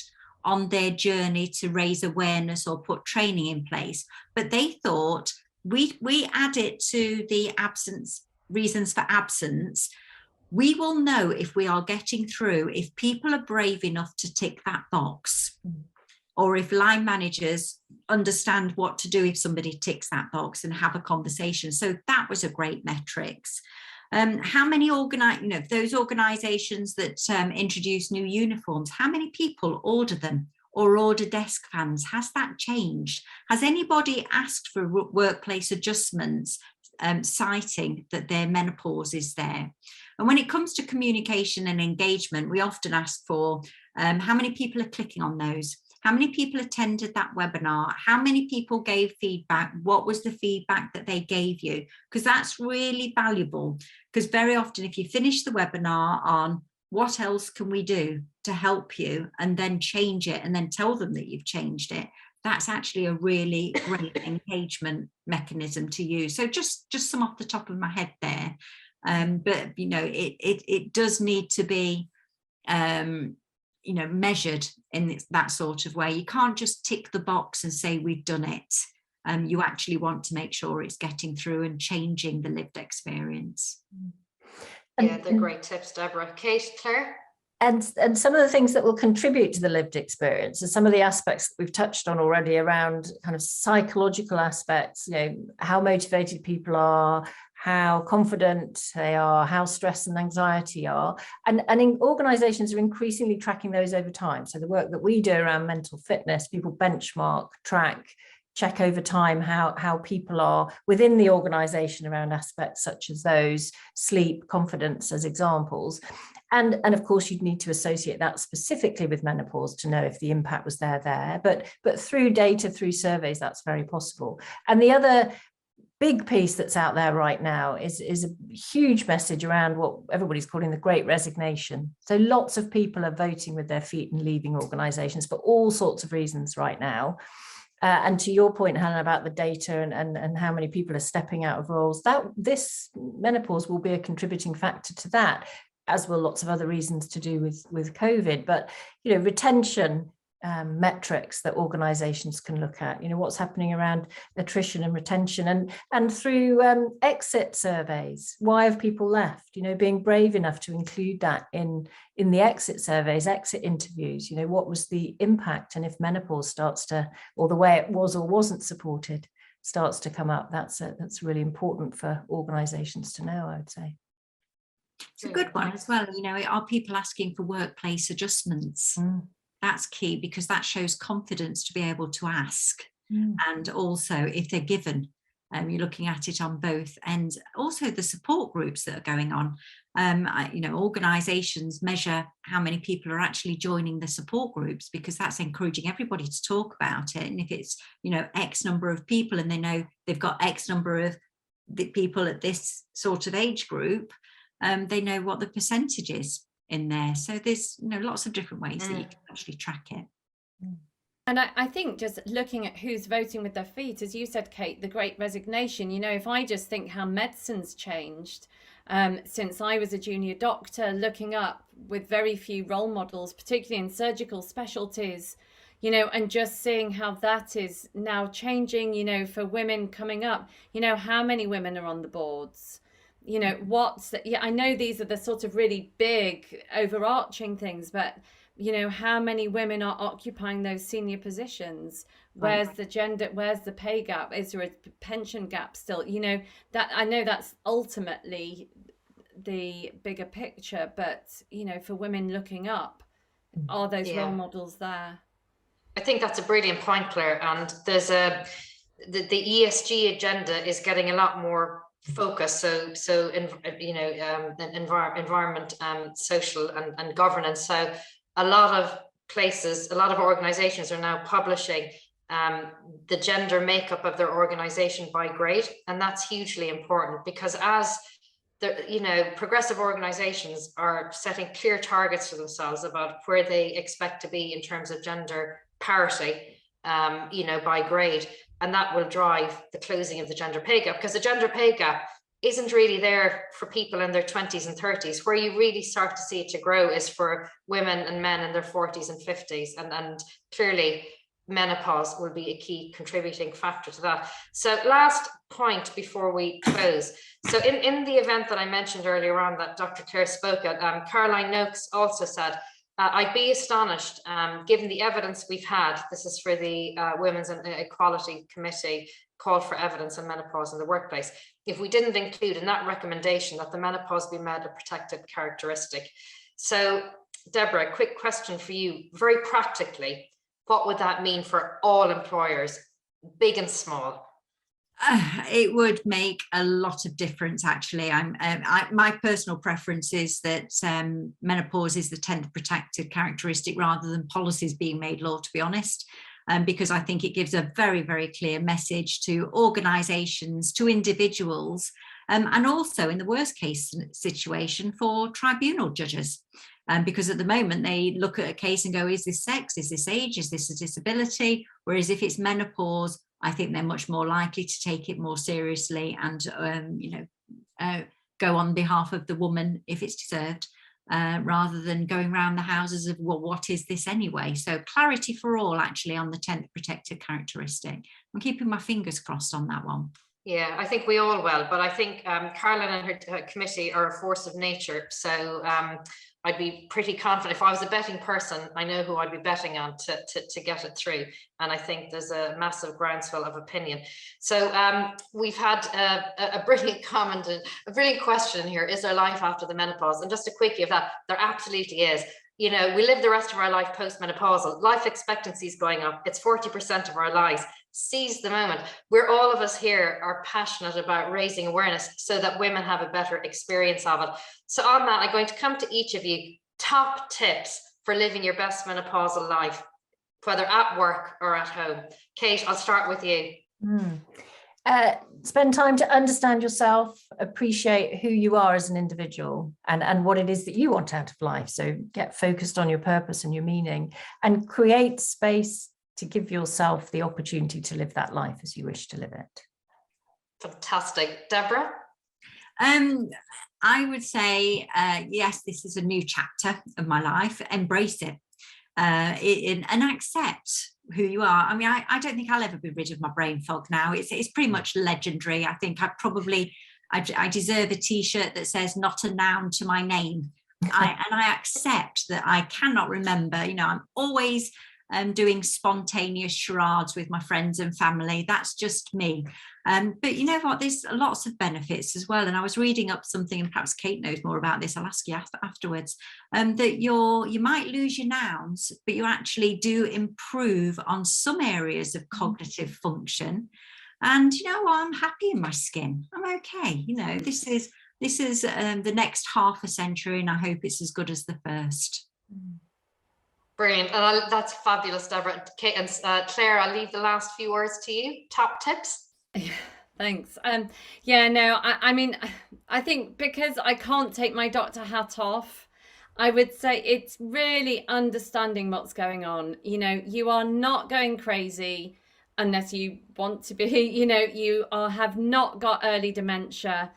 on their journey to raise awareness or put training in place, but they thought we add it to the absence, reasons for absence. We will know if we are getting through, if people are brave enough to tick that box, or if line managers understand what to do if somebody ticks that box and have a conversation. So that was a great metrics. How many those organisations that introduce new uniforms, how many people order them or order desk fans? Has that changed? Has anybody asked for workplace adjustments, citing that their menopause is there? And when it comes to communication and engagement, we often ask for how many people are clicking on those? How many people attended that webinar? How many people gave feedback? What was the feedback that they gave you? Because that's really valuable. Because very often if you finish the webinar on what else can we do to help you, and then change it and then tell them that you've changed it, that's actually a really great engagement mechanism to use. So just some off the top of my head there. But it does need to be measured in that sort of way. You can't just tick the box and say we've done it. You actually want to make sure it's getting through and changing the lived experience. Yeah, they're great tips, Deborah. Kate, Claire? And some of the things that will contribute to the lived experience are some of the aspects that we've touched on already around kind of psychological aspects, how motivated people are, how confident they are, how stress and anxiety are. And organizations are increasingly tracking those over time. So the work that we do around mental fitness, people benchmark, track, check over time how people are within the organization around aspects such as those, sleep, confidence as examples. And of course, you'd need to associate that specifically with menopause to know if the impact was there. But through data, through surveys, that's very possible. And the other big piece that's out there right now is a huge message around what everybody's calling the Great Resignation. So lots of people are voting with their feet and leaving organizations for all sorts of reasons right now. And to your point, Helen, about the data and how many people are stepping out of roles, that this menopause will be a contributing factor to that, as will lots of other reasons to do with COVID. But, retention metrics that organizations can look at, what's happening around attrition and retention and through exit surveys. Why have people left? Being brave enough to include that in the exit surveys, exit interviews, what was the impact? And if menopause starts to, or the way it was or wasn't supported starts to come up, that's really important for organizations to know, I would say. It's a good one as well. Are people asking for workplace adjustments? That's key, because that shows confidence to be able to ask. And also if they're given, you're looking at it on both ends. Also the support groups that are going on. Organizations measure how many people are actually joining the support groups, because that's encouraging everybody to talk about it. And if it's, X number of people and they know they've got X number of the people at this sort of age group, they know what the percentage is in there. So there's lots of different ways that you can actually track it. And I think just looking at who's voting with their feet, as you said, Kate, the Great Resignation, if I just think how medicine's changed since I was a junior doctor, looking up with very few role models, particularly in surgical specialties, and just seeing how that is now changing, for women coming up, how many women are on the boards? I know these are the sort of really big overarching things, but how many women are occupying those senior positions? Where's the gender, where's the pay gap? Is there a pension gap still? That I know that's ultimately the bigger picture, but for women looking up, are those role models there? I think that's a brilliant point, Claire. And there's the ESG agenda is getting a lot more focus, so environment, social and governance. So a lot of places, a lot of organizations are now publishing the gender makeup of their organization by grade, and that's hugely important, because as the progressive organizations are setting clear targets for themselves about where they expect to be in terms of gender parity, by grade. And that will drive the closing of the gender pay gap, because the gender pay gap isn't really there for people in their 20s and 30s. Where you really start to see it to grow is for women and men in their 40s and 50s. And clearly menopause will be a key contributing factor to that. So last point before we close. So in the event that I mentioned earlier on that Dr. Claire spoke at, Caroline Noakes also said, I'd be astonished, given the evidence we've had, this is for the Women's and Equality Committee, call for evidence on menopause in the workplace if we didn't include in that recommendation that the menopause be made a protected characteristic. So, Deborah, a quick question for you. Very practically, what would that mean for all employers, big and small? It would make a lot of difference, actually. My personal preference is that menopause is the 10th protected characteristic rather than policies being made law, to be honest, because I think it gives a very, very clear message to organisations, to individuals, and also in the worst case situation for tribunal judges. Because at the moment they look at a case and go, is this sex, is this age, is this a disability? Whereas if it's menopause, I think they're much more likely to take it more seriously and, go on behalf of the woman if it's deserved, rather than going around the houses of, well, what is this anyway? So clarity for all, actually, on the 10th protected characteristic. I'm keeping my fingers crossed on that one. Yeah, I think we all will, but I think Caroline and her committee are a force of nature. So I'd be pretty confident if I was a betting person, I know who I'd be betting on to get it through. And I think there's a massive groundswell of opinion. So we've had a brilliant comment, and a brilliant question here. Is there life after the menopause? And just a quickie of that, there absolutely is. You know, we live the rest of our life post-menopausal. Life expectancy is going up. It's 40% of our lives. Seize the moment. We're all of us here are passionate about raising awareness so that women have a better experience of it. So on that, I'm going to come to each of you. Top tips for living your best menopausal life, whether at work or at home. Kate, I'll start with you. Spend time to understand yourself, appreciate who you are as an individual and what it is that you want out of life. So get focused on your purpose and your meaning, and create space to give yourself the opportunity to live that life as you wish to live it. Fantastic. Deborah? I would say, yes, this is a new chapter of my life. Embrace it, and accept who you are. I mean, I don't think I'll ever be rid of my brain fog now. It's pretty much legendary. I think I deserve a t-shirt that says not a noun to my name. And I accept that I cannot remember. You know, I'm always doing spontaneous charades with my friends and family. That's just me. But you know what, there's lots of benefits as well. And I was reading up something, and perhaps Kate knows more about this, I'll ask you afterwards, that you might lose your nouns, but you actually do improve on some areas of cognitive function. And you know what, I'm happy in my skin. I'm okay. You know, this is the next half a century, and I hope it's as good as the first. Brilliant. And that's fabulous, Deborah. Kate and Claire, I'll leave the last few words to you. Top tips? Yeah, thanks. Yeah, no, I mean, I think because I can't take my doctor hat off, I would say it's really understanding what's going on. You know, you are not going crazy unless you want to be. You know, you have not got early dementia.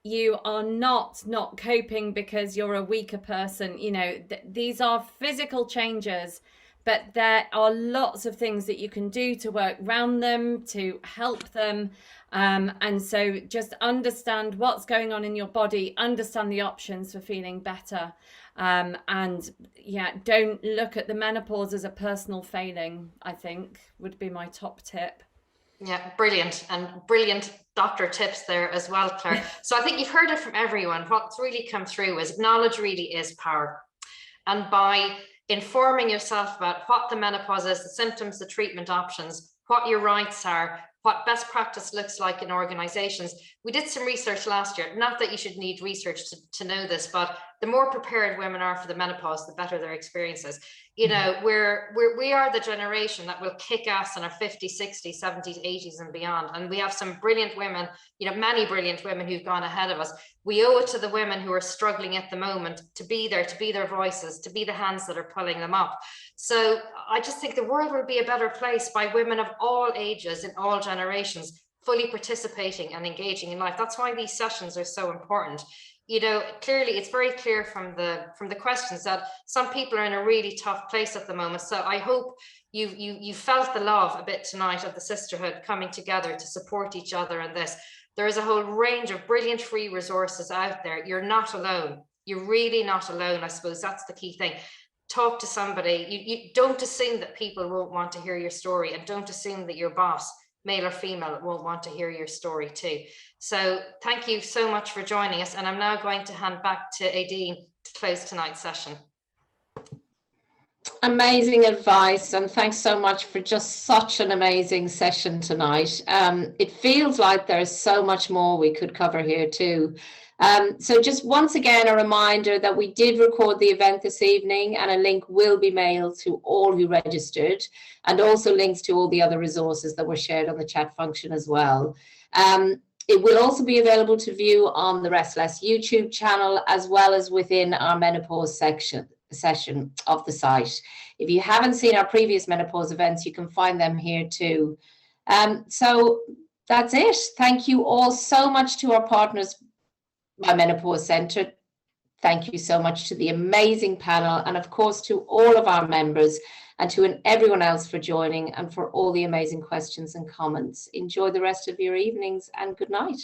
You are not coping because you're a weaker person. You know, these are physical changes, but there are lots of things that you can do to work around them, to help them. And so just understand what's going on in your body, understand the options for feeling better. And yeah, don't look at the menopause as a personal failing, I think would be my top tip. Yeah, brilliant. And brilliant doctor tips there as well, Claire. So I think you've heard it from everyone. What's really come through is knowledge really is power. And by informing yourself about what the menopause is, the symptoms, the treatment options, what your rights are, what best practice looks like in organizations. We did some research last year, not that you should need research to know this, but the more prepared women are for the menopause, the better their experience is. You know, we are the generation that will kick ass in our 50s, 60s, 70s, 80s and beyond. And we have some brilliant women, you know, many brilliant women who've gone ahead of us. We owe it to the women who are struggling at the moment to be there, to be their voices, to be the hands that are pulling them up. So I just think the world will be a better place by women of all ages in all generations fully participating and engaging in life. That's why these sessions are so important. You know, clearly it's very clear from the questions that some people are in a really tough place at the moment. So I hope you felt the love a bit tonight of the sisterhood coming together to support each other in this. There is a whole range of brilliant free resources out there. You're not alone. You're really not alone. I suppose that's the key thing. Talk to somebody. You don't assume that people won't want to hear your story, and don't assume that your boss male or female, will want to hear your story too. So thank you so much for joining us. And I'm now going to hand back to Aideen to close tonight's session. Amazing advice, and thanks so much for just such an amazing session tonight. It feels like there's so much more we could cover here too. So just once again, a reminder that we did record the event this evening, and a link will be mailed to all who registered, and also links to all the other resources that were shared on the chat function as well. It will also be available to view on the Restless YouTube channel, as well as within our menopause session of the site. If you haven't seen our previous menopause events, you can find them here too. So that's it. Thank you all so much to our partners, My Menopause Centre. Thank you so much to the amazing panel, and of course to all of our members, and to everyone else for joining and for all the amazing questions and comments. Enjoy the rest of your evenings, and good night.